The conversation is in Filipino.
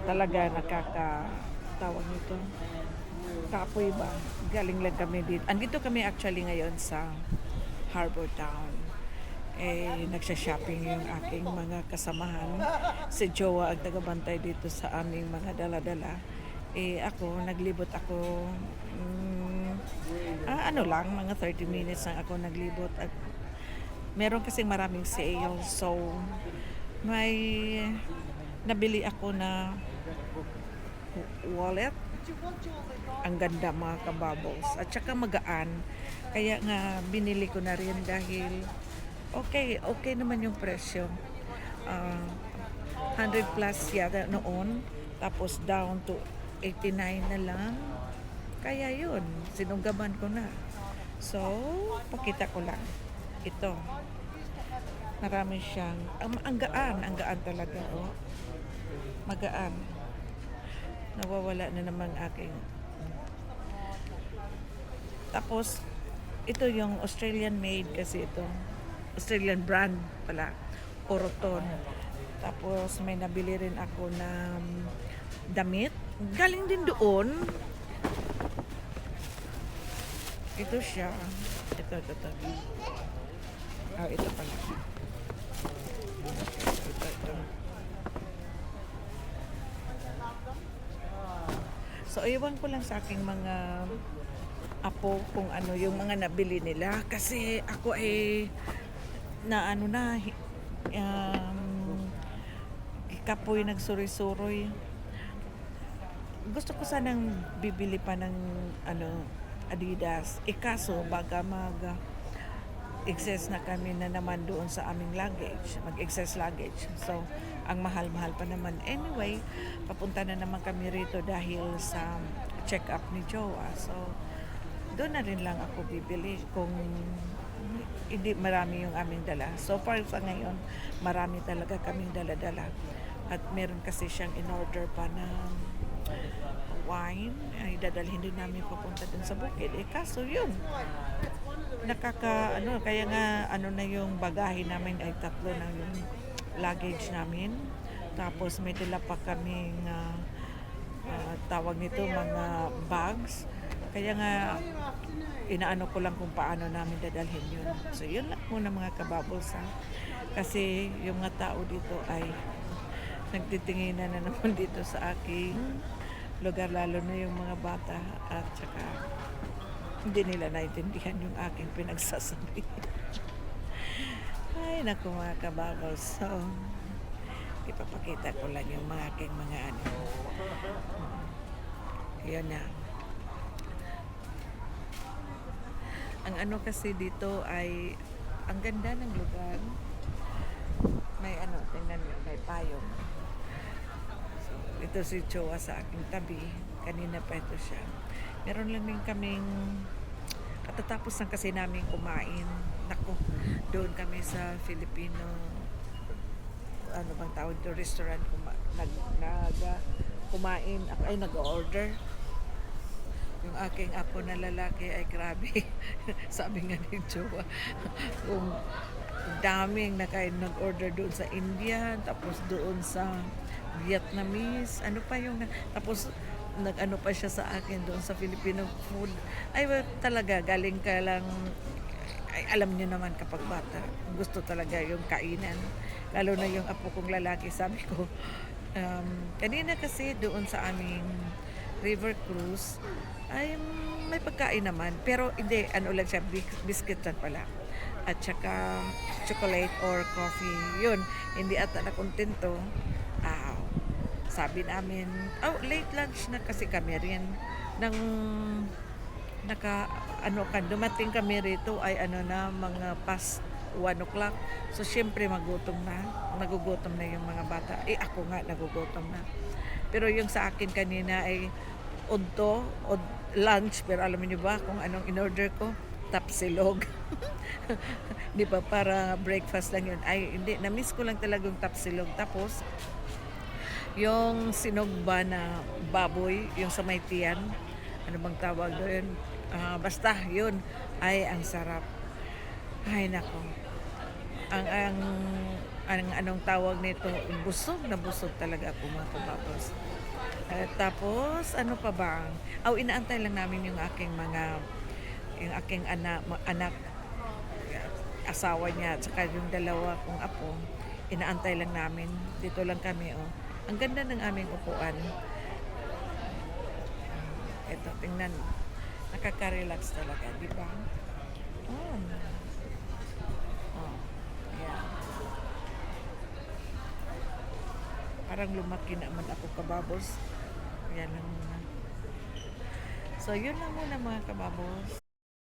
talaga nakakatawag nito. Kapoy ba? Galing lang kami dito. Andito kami actually ngayon sa Harbor Town. Nagsha-shopping yung aking mga kasamahan. Si Jowa ang tagabantay dito sa aming mga dala-dala. Ako, naglibot ako, ano lang, mga 30 minutes lang ako naglibot. At meron kasing maraming sale. So, may nabili ako na wallet. Ang ganda mga kabubbles. At saka magaan. Kaya nga binili ko na rin dahil okay naman yung presyo. Ah, 100 plus yata noon. Tapos down to 89 na lang. Kaya yun, sinunggaban ko na. So, pakita ko lang. Ito. Marami siyang, ang gaan talaga. Oh. Magaan. Nawawala na naman aking. Tapos, ito yung Australian made kasi ito. Australian brand pala. Oroton. Tapos, may nabili rin ako na damit. Galing din doon. Ito siya. Ito. Ito pala. Ito. So, iwan ko lang sa aking mga apo kung ano yung mga nabili nila. Kasi ako kapoy nagsuri-suroy. Gusto ko sanang bibili pa ng Adidas. Kaso baga excess na kami na naman doon sa aming luggage, mag-excess luggage. So, ang mahal-mahal pa naman. Anyway, papunta na naman kami rito dahil sa check-up ni Joa. So, doon na rin lang ako bibili kung hindi marami yung aming dala. So far sa ngayon, marami talaga kaming dala-dala. At meron kasi siyang in-order pa ng wine. Ay dadalhin din namin papunta dun sa bukid. Kaso yun, kaya nga na yung bagahe namin ay 3 na yung luggage namin. Tapos may dala pa kaming tawag nito mga bags. Kaya nga inaano ko lang kung paano namin dadalhin yun. So yun lang muna mga kabubbles ha. Kasi yung mga tao dito ay nagtitinginan na naman dito sa aking lugar, lalo na yung mga bata, at saka hindi nila naintindihan yung aking pinagsasabi. Ay naku mga kabubbles. So ipapakita ko lang yung mga aking mga yun na. Ang kasi dito ay ang ganda ng lugar. May tingnan mo, may payong. So, ito si Choa sa aking tabi. Kanina pa ito siya. Meron lang din kaming katatapos lang kasi namin kumain. Naku, doon kami sa Filipino bang tawag ito, restaurant kumain. Ako ay nag-order. Yung aking apo na lalaki ay grabe. Sabi nga ni Jowa, kung daming nag-order doon sa Indian, tapos doon sa Vietnamese, tapos nag-ano pa siya sa akin doon sa Filipino food. Ay talaga, galing ka lang, ay, alam niyo naman kapag bata, gusto talaga yung kainan. Lalo na yung apo kong lalaki, sabi ko, kanina kasi doon sa aming river cruise ay may pagkain naman, pero hindi, lang siya, biscuit lang pala, at saka chocolate or coffee. Yun, hindi ata na kontento. Sabi namin, late lunch na kasi kami rin nang dumating kami rito ay mga past 1 o'clock. So syempre nagugutom na yung mga bata. Ako nga nagugutom na. Pero yung sa akin kanina ay lunch, pero alam niyo ba kung anong in-order ko? Tapsilog. Di ba, para breakfast lang yun. Ay, hindi, na-miss ko lang talaga yung tapsilog. Tapos, yung sinugba na baboy, yung sa may tiyan, ano bang tawag doon? Basta, yun, ay ang sarap. Ay, nako. Ang anong tawag nito, busog talaga ako mga kababos. Tapos ano pa ba? Inaantay lang namin yung aking anak, asawa niya, at saka yung dalawa kong apo. Inaantay lang namin. Dito lang kami, oh. Ang ganda ng aming upuan. Ito, tingnan. Nakaka-relax talaga, di ba? Oh. Oh. Ayan. Parang lumaki naman ako kababos. Yan lang muna. So, yun lang muna mga kababos.